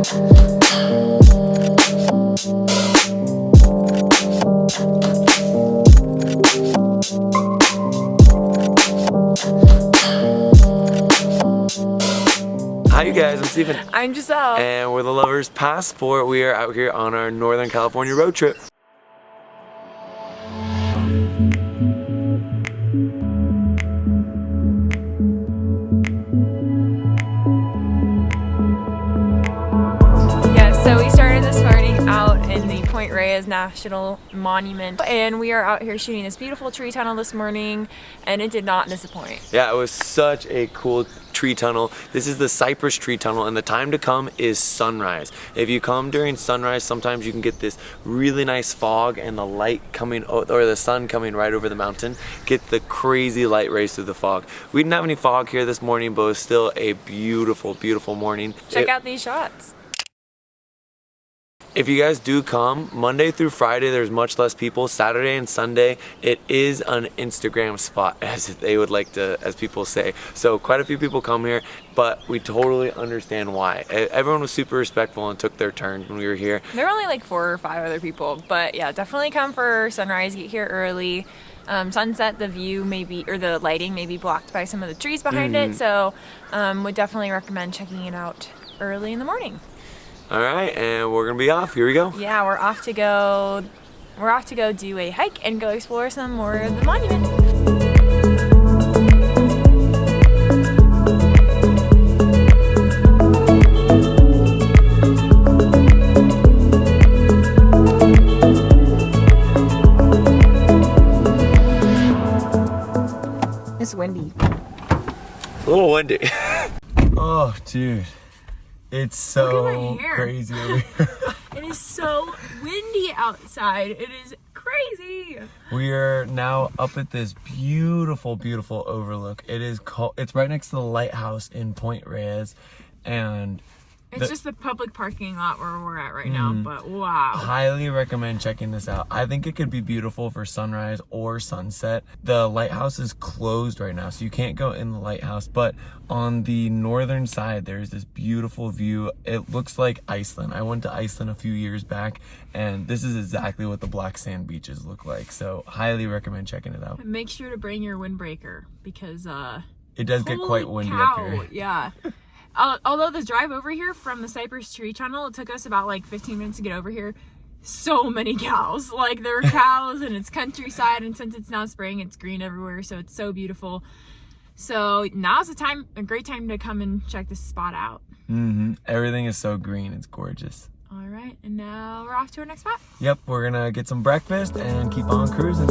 Hi you guys, I'm Steven. I'm Giselle. And we're the Lovers Passport. We are out here on our Northern California road trip. So we started this morning out in the Point Reyes National Monument, and we are out here shooting this beautiful tree tunnel this morning, and it did not disappoint. Yeah, it was such a cool tree tunnel. This is the Cypress tree tunnel, and the time to come is sunrise. If you come during sunrise, sometimes you can get this really nice fog and the light coming, or the sun coming right over the mountain. Get the crazy light rays through the fog. We didn't have any fog here this morning, but it was still a beautiful, beautiful morning. Check out these shots. If you guys do come, Monday through Friday there's much less people. Saturday and Sunday it is an Instagram spot, as they would like to, as people say. So quite a few people come here, but we totally understand why. Everyone was super respectful and took their turn when we were here. There were only like 4 or 5 other people, but yeah, definitely come for sunrise, get here early. Sunset, the view maybe, or the lighting may be blocked by some of the trees behind it, so would definitely recommend checking it out early in the morning. All right, and we're gonna be off. Here we go. Yeah, we're off to go do a hike and go explore some more of the monument. It's windy. A little windy. Oh, dude. It's so crazy over here. It is so windy outside. It is crazy. We are now up at this beautiful, beautiful overlook. It's right next to the Lighthouse in Point Reyes, and it's just the public parking lot where we're at right now, but wow. Highly recommend checking this out. I think it could be beautiful for sunrise or sunset. The lighthouse is closed right now, so you can't go in the lighthouse, but on the northern side, there's this beautiful view. It looks like Iceland. I went to Iceland a few years back, and this is exactly what the black sand beaches look like, so highly recommend checking it out. Make sure to bring your windbreaker, because it does get quite windy up here. Yeah. Although the drive over here from the Cypress tree tunnel, it took us about like 15 minutes to get over here. So many cows. Like, there are cows and it's countryside, and since it's now spring, it's green everywhere, so it's so beautiful. So now's a great time to come and check this spot out. Everything is so green, it's gorgeous. All right, and now we're off to our next spot. Yep, we're gonna get some breakfast and keep on cruising.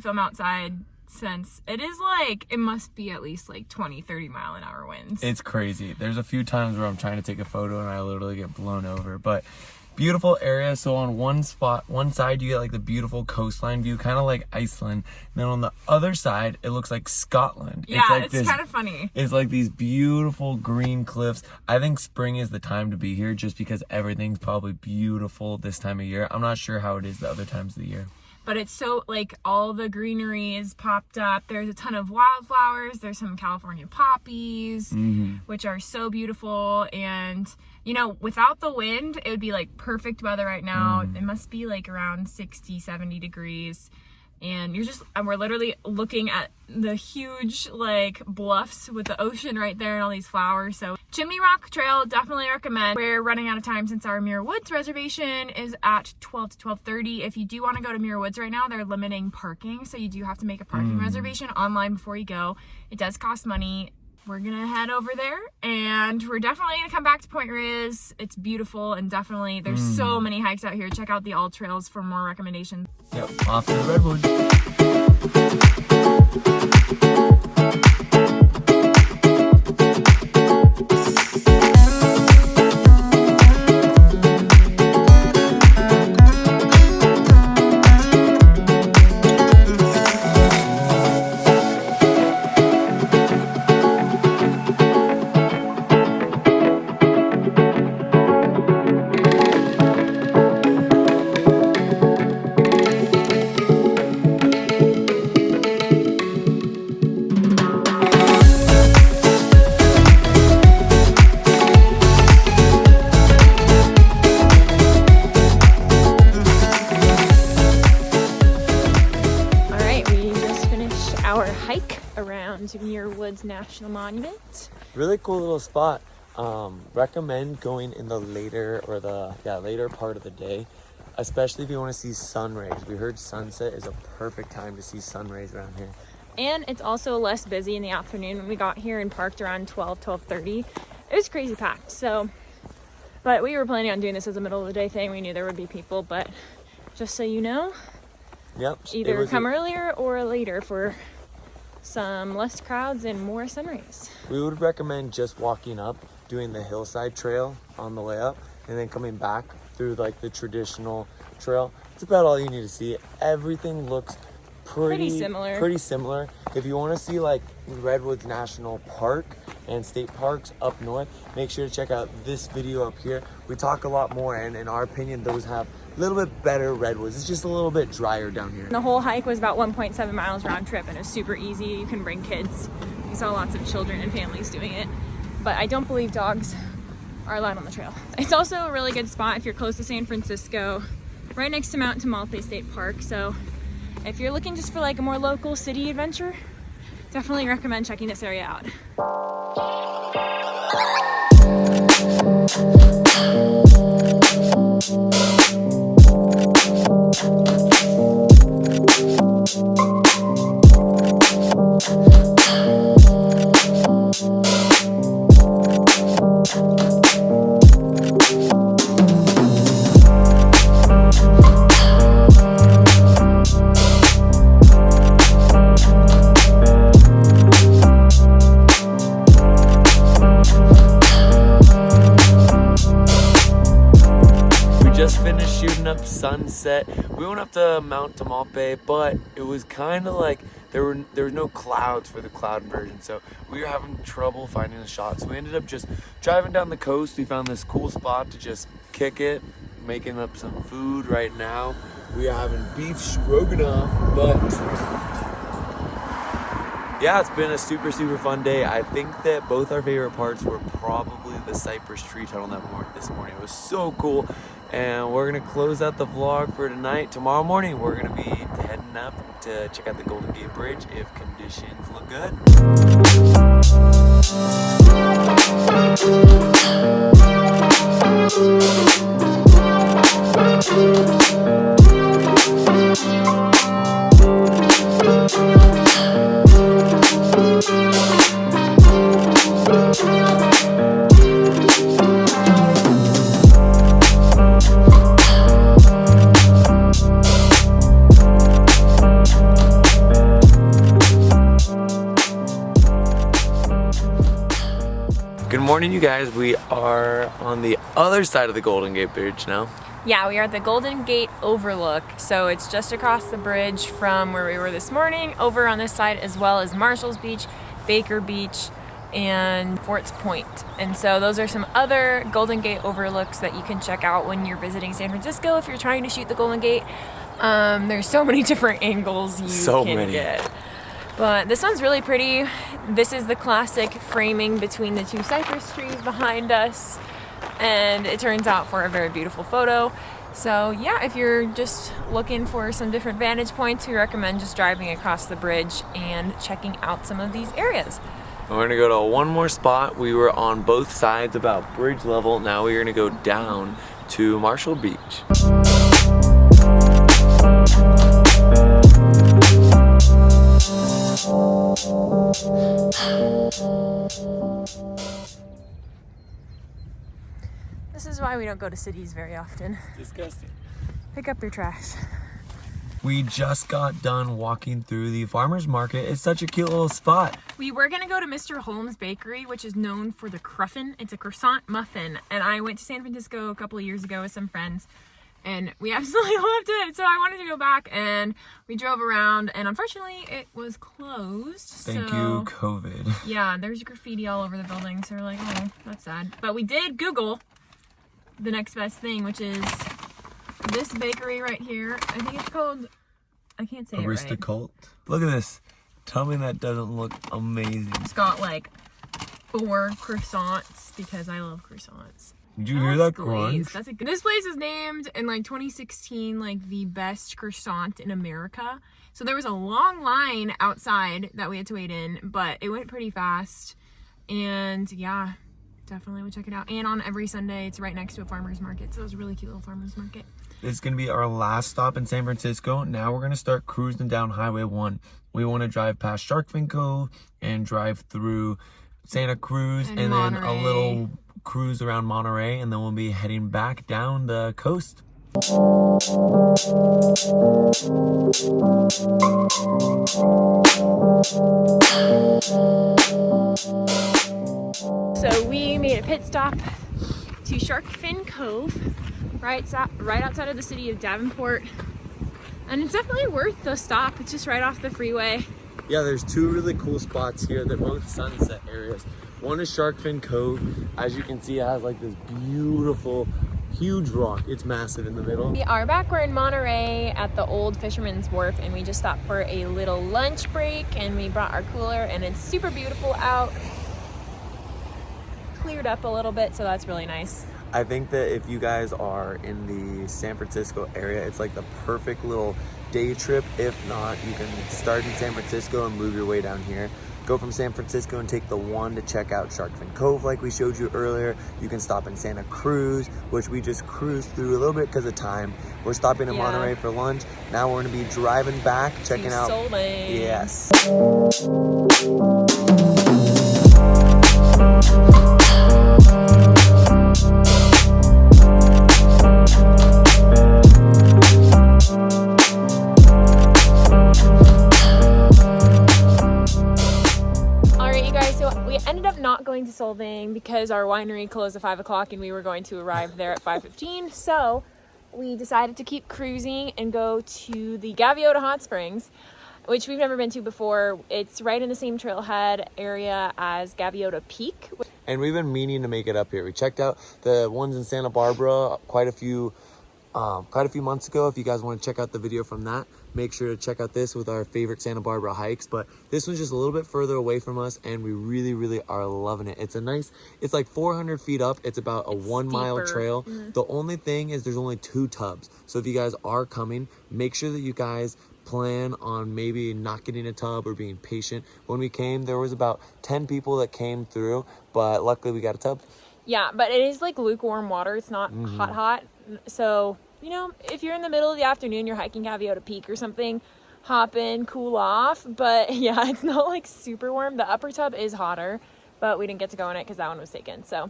Film outside, since it is like, it must be at least like 20-30 mile an hour winds. It's crazy. There's a few times where I'm trying to take a photo and I literally get blown over, but beautiful area. So on one side you get like the beautiful coastline view, kind of like Iceland, and then on the other side it looks like Scotland. Yeah, it's kind of funny. It's like these beautiful green cliffs. I think spring is the time to be here, just because everything's probably beautiful this time of year. I'm not sure how it is the other times of the year. But it's so, like, all the greenery is popped up. There's a ton of wildflowers. There's some California poppies, which are so beautiful. And, you know, without the wind, it would be, like, perfect weather right now. It must be, like, around 60, 70 degrees. And we're literally looking at the huge, like, bluffs with the ocean right there and all these flowers. So Chimney Rock Trail, definitely recommend. We're running out of time since our Muir Woods reservation is at 12 to 12:30. If you do want to go to Muir Woods right now, they're limiting parking, so you do have to make a parking reservation online before you go. It does cost money. We're gonna head over there, and we're definitely gonna come back to Point Reyes. It's beautiful, and definitely there's so many hikes out here. Check out the All Trails for more recommendations. Yep, off to the Redwoods. welcome to Muir Woods National Monument. Really cool little spot. Recommend going in the later part of the day, especially if you want to see sun rays. We heard sunset is a perfect time to see sun rays around here. And it's also less busy in the afternoon. When we got here and parked around 12:30, it was crazy packed. So, but we were planning on doing this as a middle of the day thing. We knew there would be people, but just so you know, yep, either come earlier or later for some less crowds and more sun rays. We would recommend just walking up, doing the hillside trail on the way up, and then coming back through like the traditional trail. It's about all you need to see. Everything looks pretty similar. If you want to see like Redwoods National Park and state parks up north, make sure to check out this video up here. We talk a lot more, and in our opinion, those have a little bit better redwoods. It's just a little bit drier down here. The whole hike was about 1.7 miles round trip, and it was super easy. You can bring kids. We saw lots of children and families doing it, but I don't believe dogs are allowed on the trail. It's also a really good spot if you're close to San Francisco, right next to Mount Tamalpais State Park. So if you're looking just for like a more local city adventure, definitely recommend checking this area out. Just finished shooting up sunset. We went up to Mount Tamalpais, but it was kind of like there was no clouds for the cloud inversion, so we were having trouble finding the shots. So we ended up just driving down the coast. We found this cool spot to just kick it, making up some food right now. We are having beef stroganoff, but yeah, it's been a super fun day. I think that both our favorite parts were probably the Cypress tree tunnel this morning. It was so cool. And we're gonna close out the vlog for tonight. Tomorrow morning, we're gonna be heading up to check out the Golden Gate Bridge if conditions look good. Good morning, you guys. We are on the other side of the Golden Gate Bridge now. Yeah, we are at the Golden Gate Overlook. So it's just across the bridge from where we were this morning, over on this side, as well as Marshall's Beach, Baker Beach, and Forts Point. And so those are some other Golden Gate overlooks that you can check out when you're visiting San Francisco if you're trying to shoot the Golden Gate. There's so many different angles you can get. But this one's really pretty. This is the classic framing between the two cypress trees behind us, and it turns out for a very beautiful photo. So yeah, if you're just looking for some different vantage points, we recommend just driving across the bridge and checking out some of these areas. We're gonna go to one more spot. We were on both sides about bridge level. Now we're gonna go down to Marshall Beach. This is why we don't go to cities very often. It's disgusting. Pick up your trash. We just got done walking through the farmer's market. It's such a cute little spot. We were gonna go to Mr. Holmes Bakery, which is known for the cruffin. It's a croissant muffin. And I went to San Francisco a couple of years ago with some friends, and we absolutely loved it. So I wanted to go back, and we drove around, and unfortunately it was closed. Thank you, COVID. Yeah, there's graffiti all over the building, so we're like, oh, that's sad. But we did Google the next best thing, which is this bakery right here. I think it's called, I can't say it right. Arsicault. Look at this. Tell me that doesn't look amazing. It's got like 4 croissants because I love croissants. Did you hear that crunch? This place is named in like 2016 like the best croissant in America. So there was a long line outside that we had to wait in, but it went pretty fast. And yeah, definitely would check it out. And on every Sunday, it's right next to a farmer's market. So it was a really cute little farmer's market. This is going to be our last stop in San Francisco. Now we're going to start cruising down Highway 1. We want to drive past Fin Cove and drive through Santa Cruz and then a little cruise around Monterey, and then we'll be heading back down the coast. So we made a pit stop to Fin Cove, right outside of the city of Davenport, and it's definitely worth the stop. It's just right off the freeway. Yeah, there's two really cool spots here. They're both sunset areas. One is Fin Cove. As you can see, it has like this beautiful, huge rock. It's massive in the middle. We are back. We're in Monterey at the old Fisherman's Wharf, and we just stopped for a little lunch break, and we brought our cooler, and it's super beautiful out. Cleared up a little bit, so that's really nice. I think that if you guys are in the San Francisco area, it's like the perfect little day trip. If not, you can start in San Francisco and move your way down here. Go from San Francisco and take the 1 to check out Fin Cove like we showed you earlier. You can stop in Santa Cruz, which we just cruised through a little bit because of time. We're stopping in Monterey for lunch. Now we're going to be driving back, checking out. Soling. Yes. Going to Solvang because our winery closed at 5 o'clock and we were going to arrive there at 5:15. So we decided to keep cruising and go to the Gaviota Hot Springs, which we've never been to before. It's right in the same trailhead area as Gaviota Peak. And we've been meaning to make it up here. We checked out the ones in Santa Barbara quite a few months ago. If you guys want to check out the video from that, make sure to check out this with our favorite Santa Barbara hikes. But this one's just a little bit further away from us, and we really are loving it. It's like 400 feet up. It's about a 1 mile trail. The only thing is there's only 2 tubs. So if you guys are coming, make sure that you guys plan on maybe not getting a tub or being patient. When we came, there was about 10 people that came through, but luckily we got a tub. Yeah, but it is like lukewarm water. It's not hot. So, you know, if you're in the middle of the afternoon, you're hiking Gaviota Peak or something, hop in, cool off. But yeah, it's not like super warm. The upper tub is hotter, but we didn't get to go in it because that one was taken. So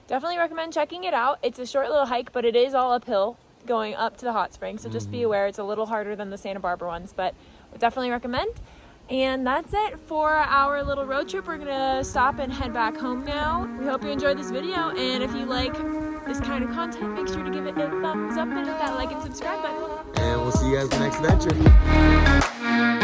definitely recommend checking it out. It's a short little hike, but it is all uphill going up to the hot springs. So just be aware, it's a little harder than the Santa Barbara ones, but would definitely recommend. And that's it for our little road trip. We're gonna stop and head back home now. We hope you enjoyed this video, and if you like this kind of content, make sure to give it a thumbs up and hit that like and subscribe button. And we'll see you guys in the next adventure.